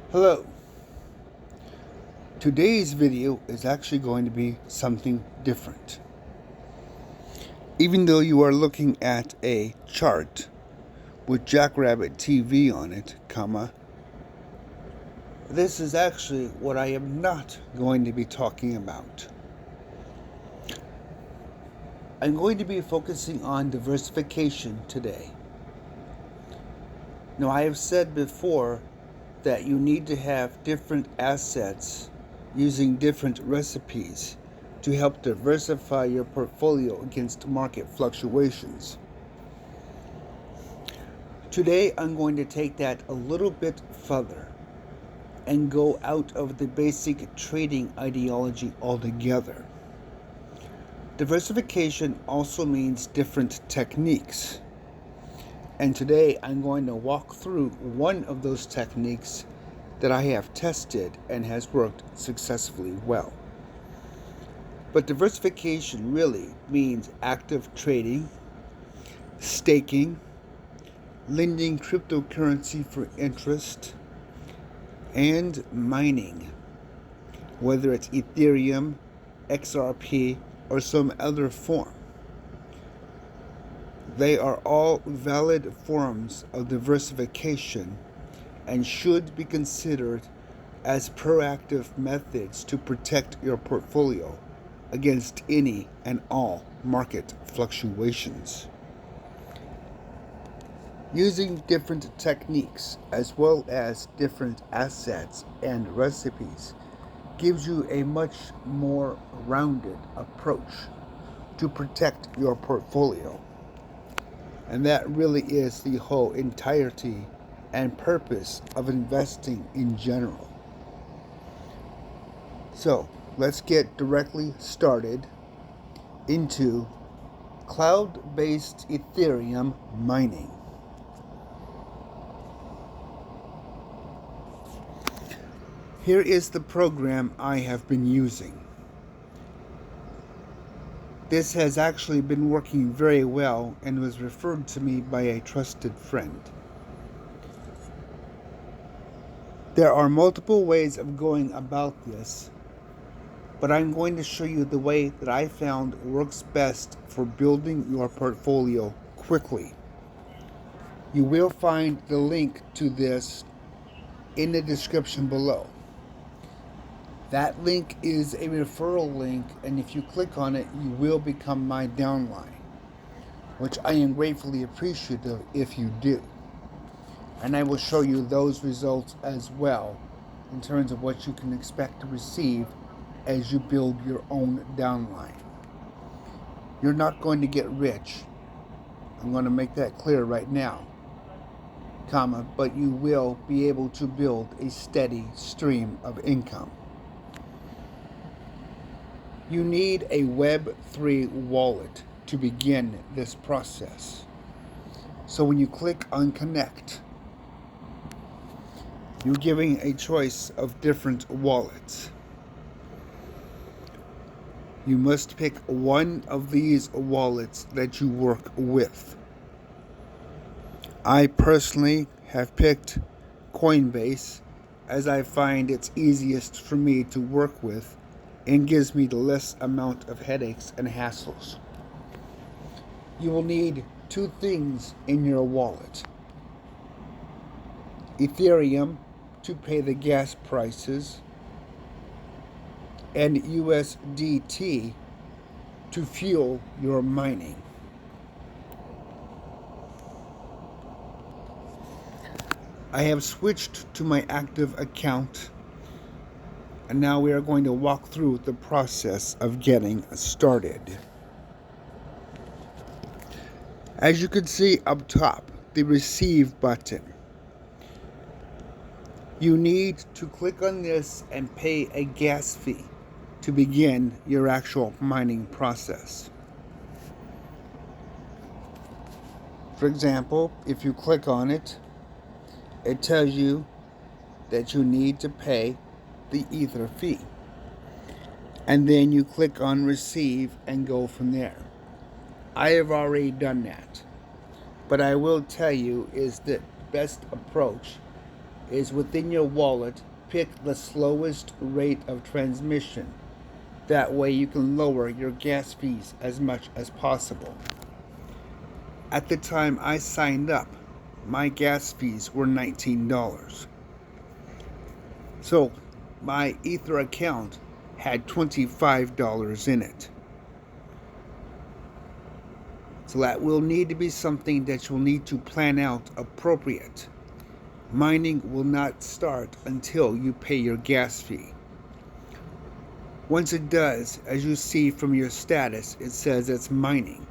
Hello. Today's video is actually going to be something different. Even though you are looking at a chart with Jackrabbit TV on it, this is actually what I am not going to be talking about. I'm going to be focusing on diversification today. Now, I have said before that you need to have different assets using different recipes to help diversify your portfolio against market fluctuations. Today, I'm going to take that a little bit further and go out of the basic trading ideology altogether. Diversification also means different techniques. And today I'm going to walk through one of those techniques that I have tested and has worked successfully well. But diversification really means active trading, staking, lending cryptocurrency for interest, and mining, whether it's Ethereum, XRP, or some other form. They are all valid forms of diversification and should be considered as proactive methods to protect your portfolio against any and all market fluctuations. Using different techniques as well as different assets and recipes gives you a much more rounded approach to protect your portfolio. And that really is the whole entirety and purpose of investing in general. So let's get directly started into cloud-based Ethereum mining. Here is the program I have been using. This has actually been working very well and was referred to me by a trusted friend. There are multiple ways of going about this, but I'm going to show you the way that I found works best for building your portfolio quickly. You will find the link to this in the description below. That link is a referral link, and if you click on it, you will become my downline, which I am gratefully appreciative if you do. And I will show you those results as well in terms of what you can expect to receive as you build your own downline. You're not going to get rich. I'm going to make that clear right now, but you will be able to build a steady stream of income. You need a Web3 wallet to begin this process. So when you click on Connect, you're giving a choice of different wallets. You must pick one of these wallets that you work with. I personally have picked Coinbase as I find it's easiest for me to work with and gives me the less amount of headaches and hassles. You will need two things in your wallet: Ethereum to pay the gas prices, and USDT to fuel your mining. I have switched to my active account, and now we are going to walk through the process of getting started. As you can see up top, the receive button. You need to click on this and pay a gas fee to begin your actual mining process. For example, if you click on it, it tells you that you need to pay the Ether fee. And then you click on receive and go from there. I have already done that. But I will tell you is that the best approach is within your wallet, pick the slowest rate of transmission. That way you can lower your gas fees as much as possible. At the time I signed up, my gas fees were $19. So my Ether account had $25 in it. So that will need to be something that you'll need to plan out appropriate. Mining will not start until you pay your gas fee. Once it does, as you see from your status, it says it's mining.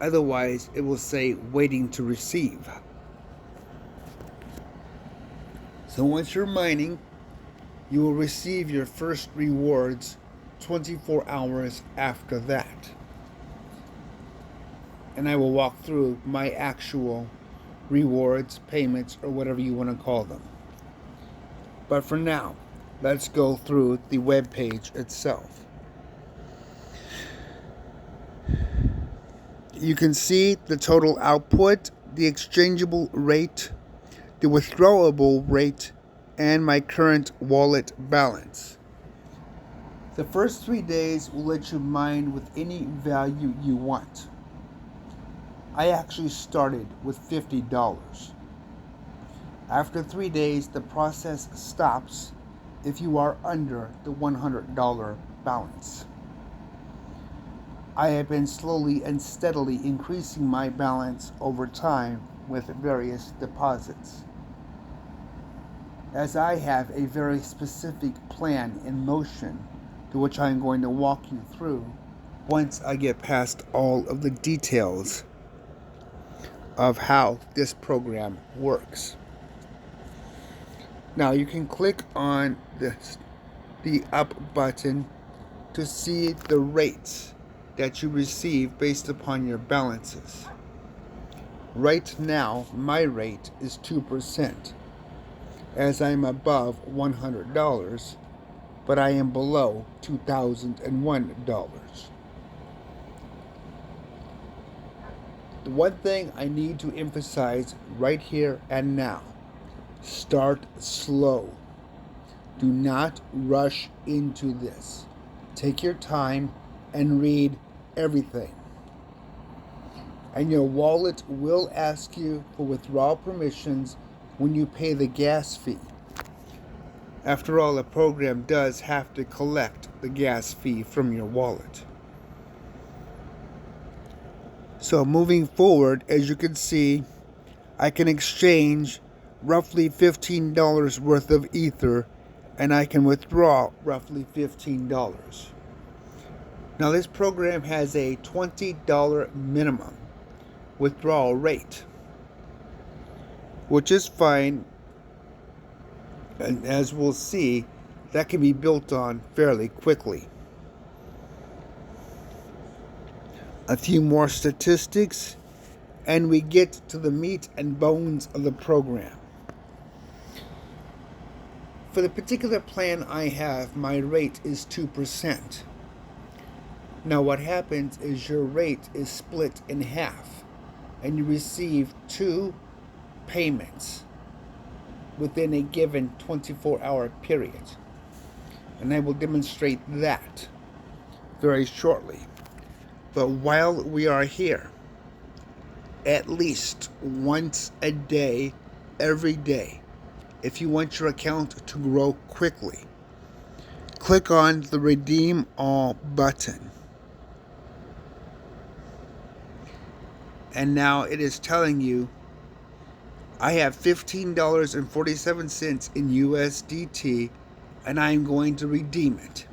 Otherwise, it will say waiting to receive. So once you're mining, you will receive your first rewards 24 hours after that. And I will walk through my actual rewards, payments, or whatever you want to call them. But for now, let's go through the web page itself. You can see the total output, the exchangeable rate, the withdrawable rate, and my current wallet balance. The first 3 days will let you mine with any value you want. I actually started with $50. After 3 days, the process stops if you are under the $100 balance. I have been slowly and steadily increasing my balance over time with various deposits, as I have a very specific plan in motion to which I am going to walk you through once I get past all of the details of how this program works. Now you can click on the up button to see the rates that you receive based upon your balances. Right now, my rate is 2%, as I'm above $100, but I am below $2,001. The one thing I need to emphasize right here and now: start slow. Do not rush into this. Take your time and read everything. And your wallet will ask you for withdrawal permissions when you pay the gas fee. After all, the program does have to collect the gas fee from your wallet. So moving forward, as you can see, I can exchange roughly $15 worth of Ether, and I can withdraw roughly $15. Now this program has a $20 minimum withdrawal rate, which is fine, and as we'll see, that can be built on fairly quickly. A few more statistics, and we get to the meat and bones of the program. For the particular plan I have, my rate is 2%. Now what happens is your rate is split in half, and you receive 2 payments within a given 24-hour period. And I will demonstrate that very shortly. But while we are here, at least once a day, every day, if you want your account to grow quickly, click on the Redeem All button. And now it is telling you I have $15.47 in USDT, and I am going to redeem it.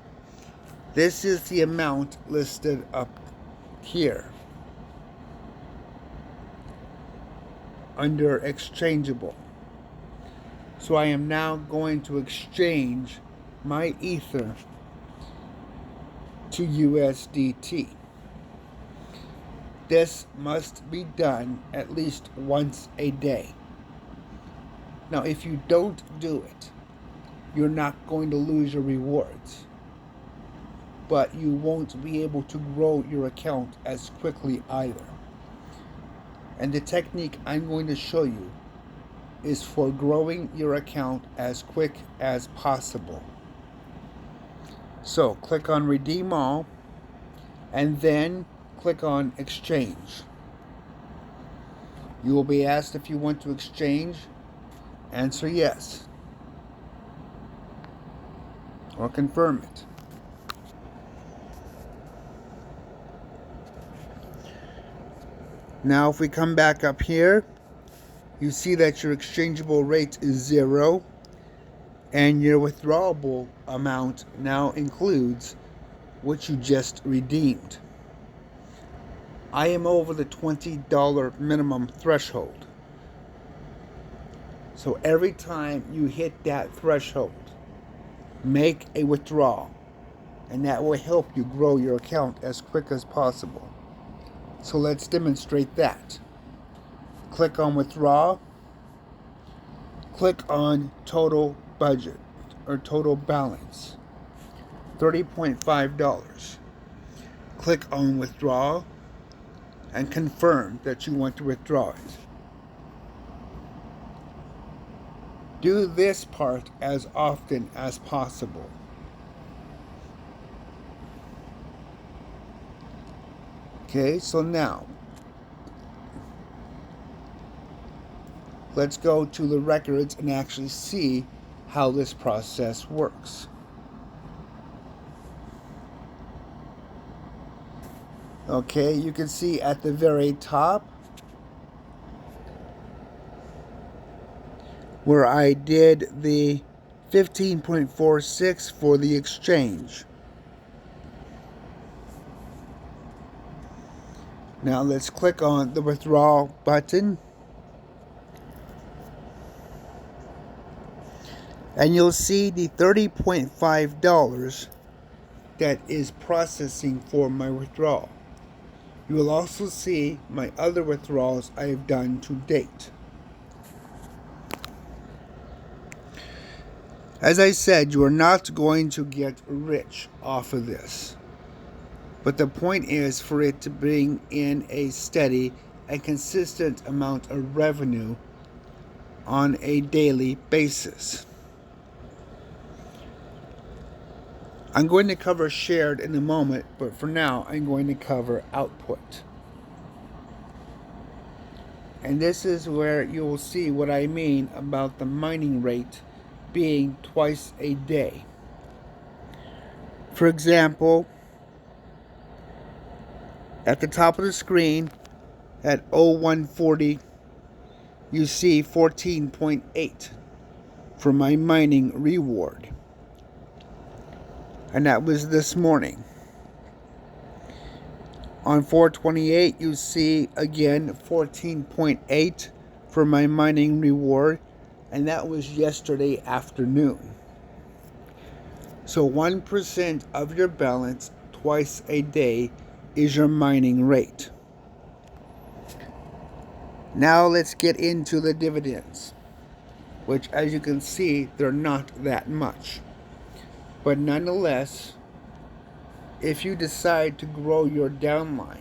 This is the amount listed up here under exchangeable. So I am now going to exchange my Ether to USDT. This must be done at least once a day. Now, if you don't do it, you're not going to lose your rewards, but you won't be able to grow your account as quickly either. And the technique I'm going to show you is for growing your account as quick as possible. So click on Redeem All and then click on Exchange. You will be asked if you want to exchange. Answer yes or confirm it. Now if we come back up here, you see that your exchangeable rate is 0 and your withdrawable amount now includes what you just redeemed. I am over the $20 minimum threshold. So every time you hit that threshold, make a withdrawal, and that will help you grow your account as quick as possible. So let's demonstrate that. Click on Withdraw. Click on Total Budget or Total Balance, $30.5. Click on Withdraw and confirm that you want to withdraw it. Do this part as often as possible. Okay, so now let's go to the records and actually see how this process works. Okay, you can see at the very top where I did the 15.46 for the exchange. Now let's click on the withdrawal button. And you'll see the $30.5 that is processing for my withdrawal. You will also see my other withdrawals I have done to date. As I said, you are not going to get rich off of this. But the point is for it to bring in a steady and consistent amount of revenue on a daily basis. I'm going to cover shared in a moment, but for now I'm going to cover output. And this is where you will see what I mean about the mining rate being twice a day. For example, at the top of the screen at 0140, you see 14.8 for my mining reward. And that was this morning. On 428, you see again 14.8 for my mining reward, and that was yesterday afternoon. So 1% of your balance twice a day is your mining rate. Now let's get into the dividends, which as you can see, they're not that much. But nonetheless, if you decide to grow your downline,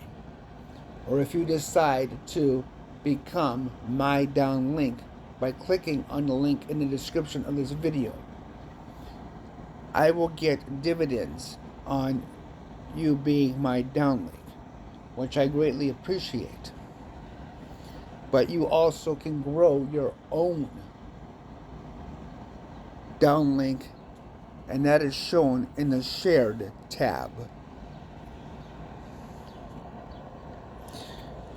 or if you decide to become my downlink by clicking on the link in the description of this video, I will get dividends on you being my downlink, which I greatly appreciate. But you also can grow your own downlink, and that is shown in the shared tab.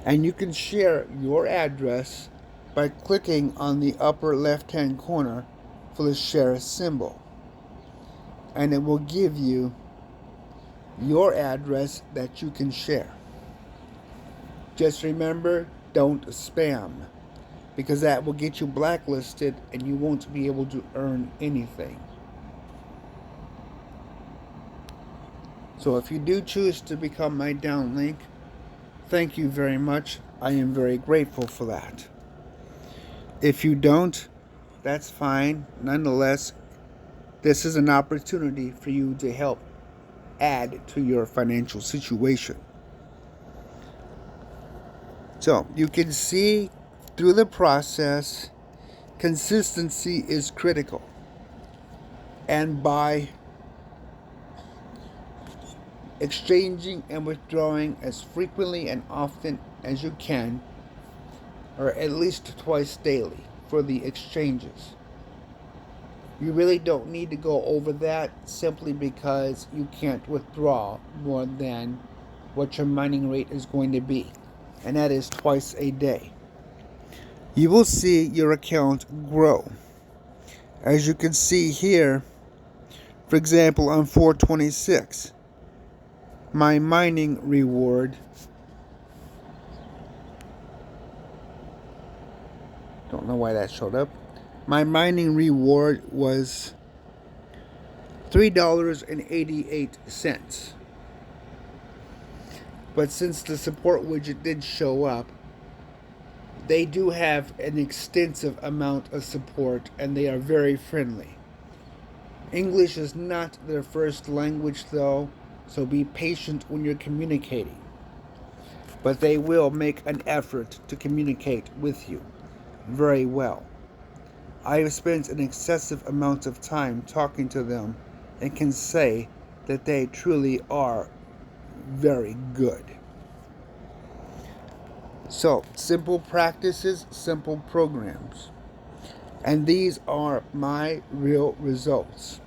And you can share your address by clicking on the upper left hand corner for the share symbol, and it will give you your address that you can share. Just remember, don't spam, because that will get you blacklisted and you won't be able to earn anything. So if you do choose to become my downlink, thank you very much. I am very grateful for that. If you don't, that's fine. Nonetheless, this is an opportunity for you to help add to your financial situation. So you can see through the process Consistency is critical. And by exchanging and withdrawing as frequently and often as you can, or at least twice daily for the exchanges. You really don't need to go over that simply because you can't withdraw more than what your mining rate is going to be, and that is twice a day. You will see your account grow. As you can see here, for example, on 426, my mining reward, don't know why that showed up. My mining reward was $3.88. But since the support widget did show up, they do have an extensive amount of support and they are very friendly. English is not their first language though, so be patient when you're communicating. But they will make an effort to communicate with you very well. I have spent an excessive amount of time talking to them and can say that they truly are very good. So, simple practices, simple programs. And these are my real results.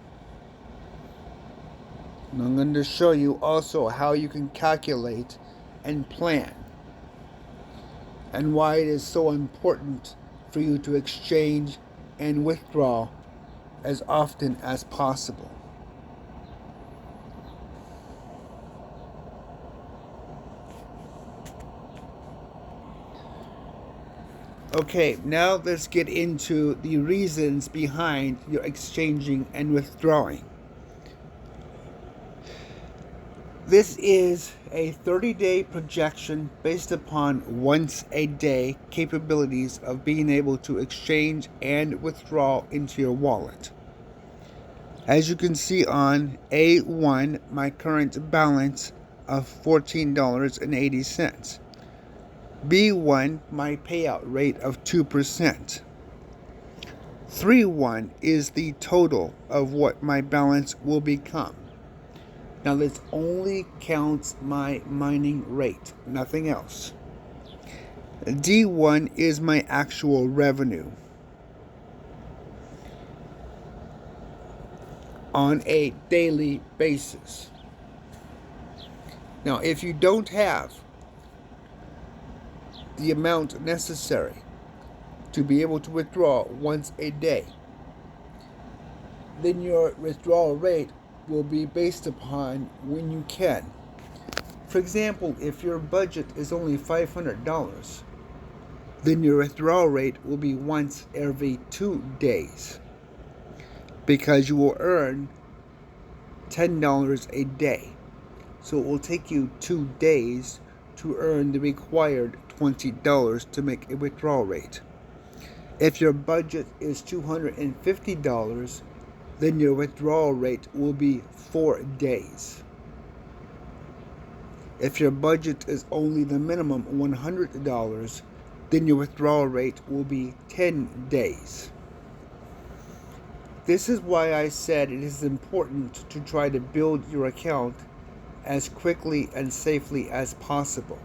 And I'm going to show you also how you can calculate and plan, and why it is so important for you to exchange and withdraw as often as possible. Okay, now let's get into the reasons behind your exchanging and withdrawing. This is a 30-day projection based upon once-a-day capabilities of being able to exchange and withdraw into your wallet. As you can see on A1, my current balance of $14.80. B1, my payout rate of 2%. 3.1 is the total of what my balance will become. Now this only counts my mining rate, nothing else. D1 is my actual revenue on a daily basis. Now if you don't have the amount necessary to be able to withdraw once a day, then your withdrawal rate will be based upon when you can. For example, if your budget is only $500, then your withdrawal rate will be once every 2 days, because you will earn $10 a day. So it will take you 2 days to earn the required $20 to make a withdrawal rate. If your budget is $250, then your withdrawal rate will be 4 days. If your budget is only the minimum $100, then your withdrawal rate will be 10 days. This is why I said it is important to try to build your account as quickly and safely as possible.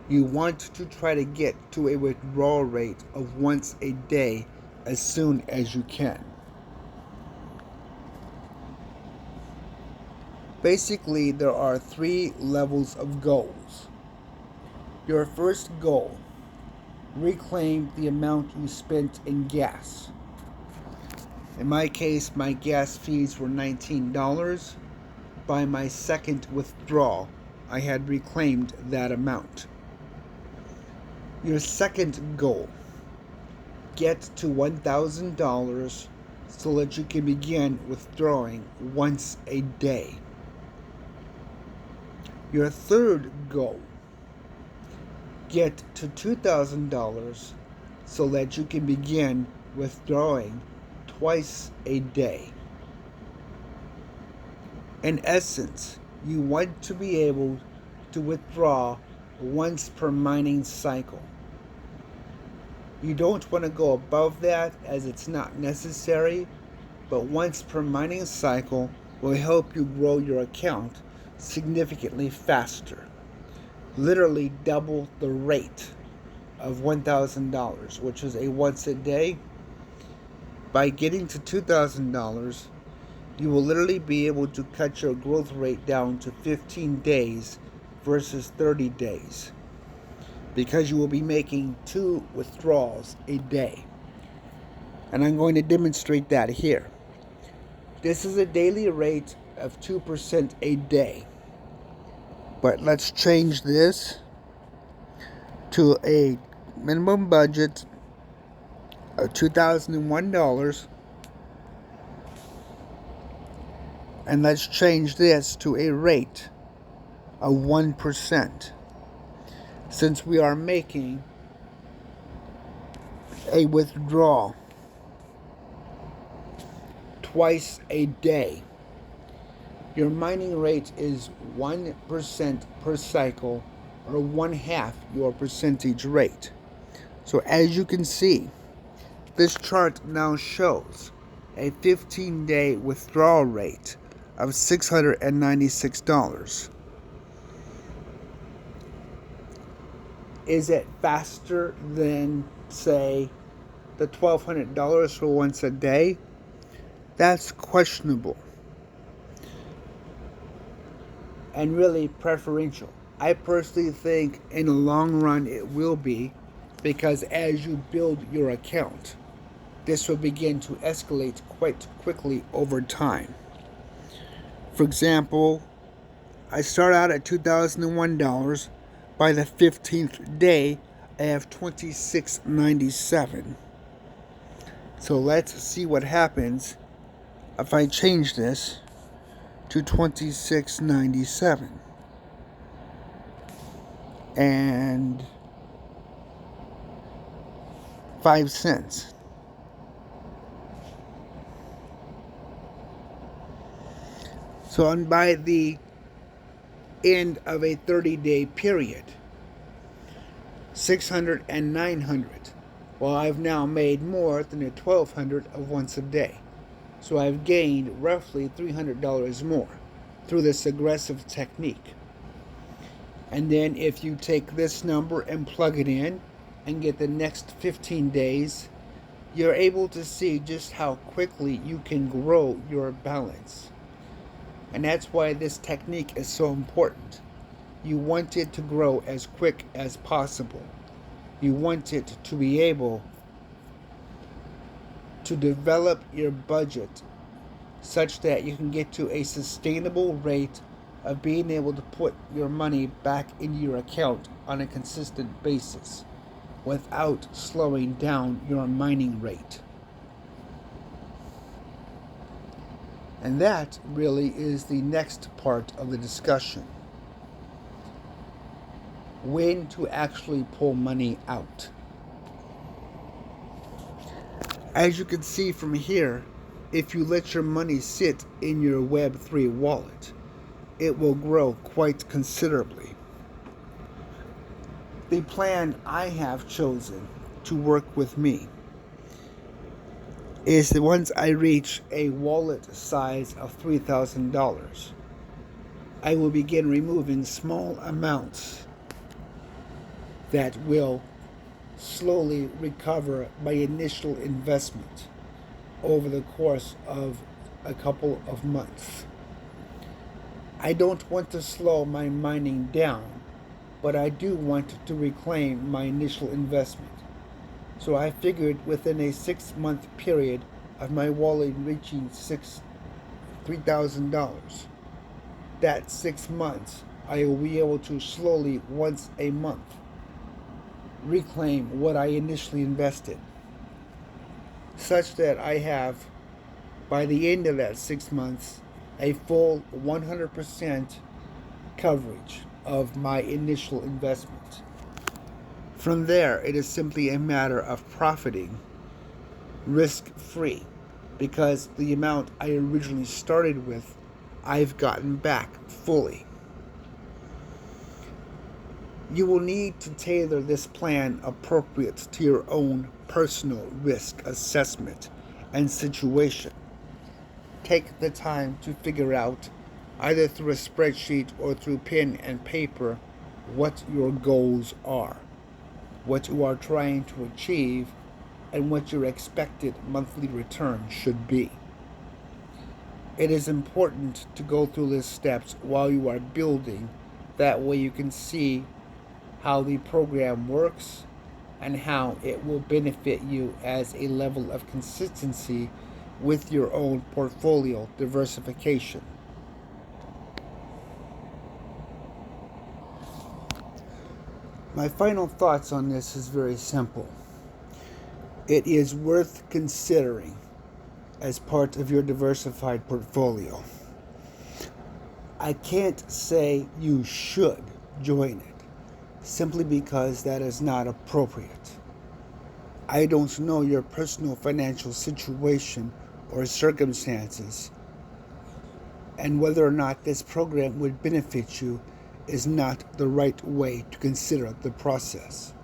You want to try to get to a withdrawal rate of once a day as soon as you can. Basically, there are 3 levels of goals. Your first goal, reclaim the amount you spent in gas. In my case, my gas fees were $19. By my second withdrawal, I had reclaimed that amount. Your second goal, get to $1,000 so that you can begin withdrawing once a day. Your third goal, get to $2,000 so that you can begin withdrawing twice a day. In essence, you want to be able to withdraw once per mining cycle. You don't want to go above that as it's not necessary, but once per mining cycle will help you grow your account significantly faster. Literally double the rate of $1,000, which is a once a day. By getting to $2,000, you will literally be able to cut your growth rate down to 15 days versus 30 days because you will be making 2 withdrawals a day. And I'm going to demonstrate that here. This is a daily rate of 2% a day. But let's change this to a minimum budget of $2,001. And let's change this to a rate of 1%. Since we are making a withdrawal twice a day, your mining rate is 1% per cycle, or 1/2 your percentage rate. So as you can see, this chart now shows a 15-day withdrawal rate of $696. Is it faster than, say, the $1,200 for once a day? That's questionable and really preferential. I personally think in the long run it will be, because as you build your account, this will begin to escalate quite quickly over time. For example, I start out at $2,001. By the 15th day, I have $26.97. So let's see what happens if I change this to $26.97 and 5 cents. So by the end of a 30-day period, 600 and 900. Well, I've now made more than a 1,200 of once a day. So I've gained roughly $300 more through this aggressive technique. And then if you take this number and plug it in and get the next 15 days, you're able to see just how quickly you can grow your balance. And that's why this technique is so important. You want it to grow as quick as possible. You want it to be able to develop your budget such that you can get to a sustainable rate of being able to put your money back into your account on a consistent basis without slowing down your mining rate. And that really is the next part of the discussion. When to actually pull money out. As you can see from here, if you let your money sit in your Web3 wallet, it will grow quite considerably. The plan I have chosen to work with me is that once I reach a wallet size of $3,000, I will begin removing small amounts that will slowly recover my initial investment over the course of a couple of months. I don't want to slow my mining down, but I do want to reclaim my initial investment. So I figured within a 6-month period of my wallet reaching $3,000, that 6 months I will be able to slowly, once a month, reclaim what I initially invested, such that I have, by the end of that 6 months, a full 100% coverage of my initial investment. From there, it is simply a matter of profiting risk-free, because the amount I originally started with, I've gotten back fully. You will need to tailor this plan appropriate to your own personal risk assessment and situation. Take the time to figure out, either through a spreadsheet or through pen and paper, what your goals are, what you are trying to achieve, and what your expected monthly return should be. It is important to go through these steps while you are building. That way you can see how the program works and how it will benefit you as a level of consistency with your own portfolio diversification. My final thoughts on this is very simple. It is worth considering as part of your diversified portfolio. I can't say you should join it simply because that is not appropriate. I don't know your personal financial situation or circumstances, and whether or not this program would benefit you is not the right way to consider the process.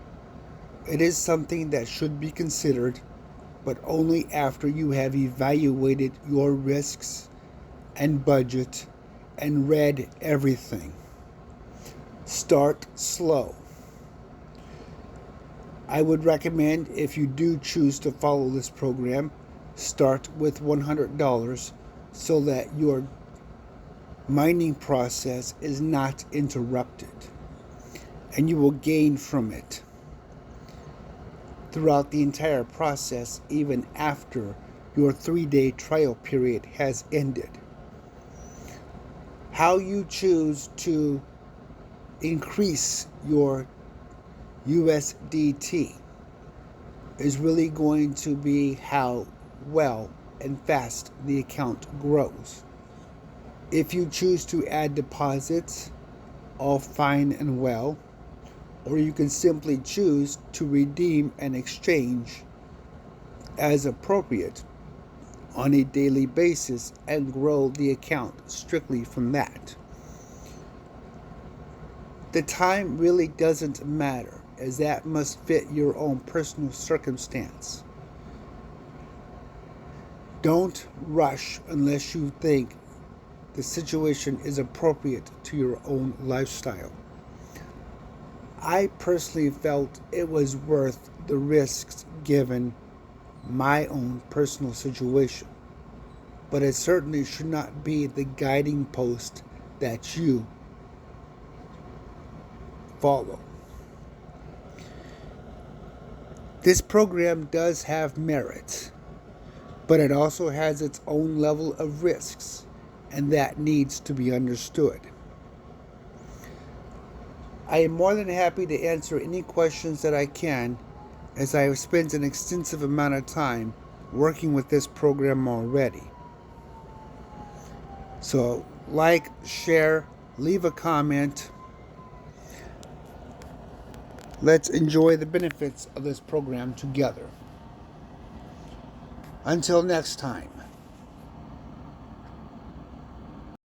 It is something that should be considered, but only after you have evaluated your risks and budget and read everything. Start slow. I would recommend, if you do choose to follow this program, start with $100 so that your mining process is not interrupted, and you will gain from it throughout the entire process, even after your 3-day trial period has ended. How you choose to increase your USDT is really going to be how well and fast the account grows. If you choose to add deposits, all fine and well, or you can simply choose to redeem and exchange as appropriate on a daily basis and grow the account strictly from that. The time really doesn't matter, as that must fit your own personal circumstance. Don't rush unless you think the situation is appropriate to your own lifestyle. I personally felt it was worth the risks given my own personal situation, but it certainly should not be the guiding post that you follow. This program does have merits, but it also has its own level of risks, and that needs to be understood. I am more than happy to answer any questions that I can, as I have spent an extensive amount of time working with this program already. So, like, share, leave a comment. Let's enjoy the benefits of this program together. Until next time.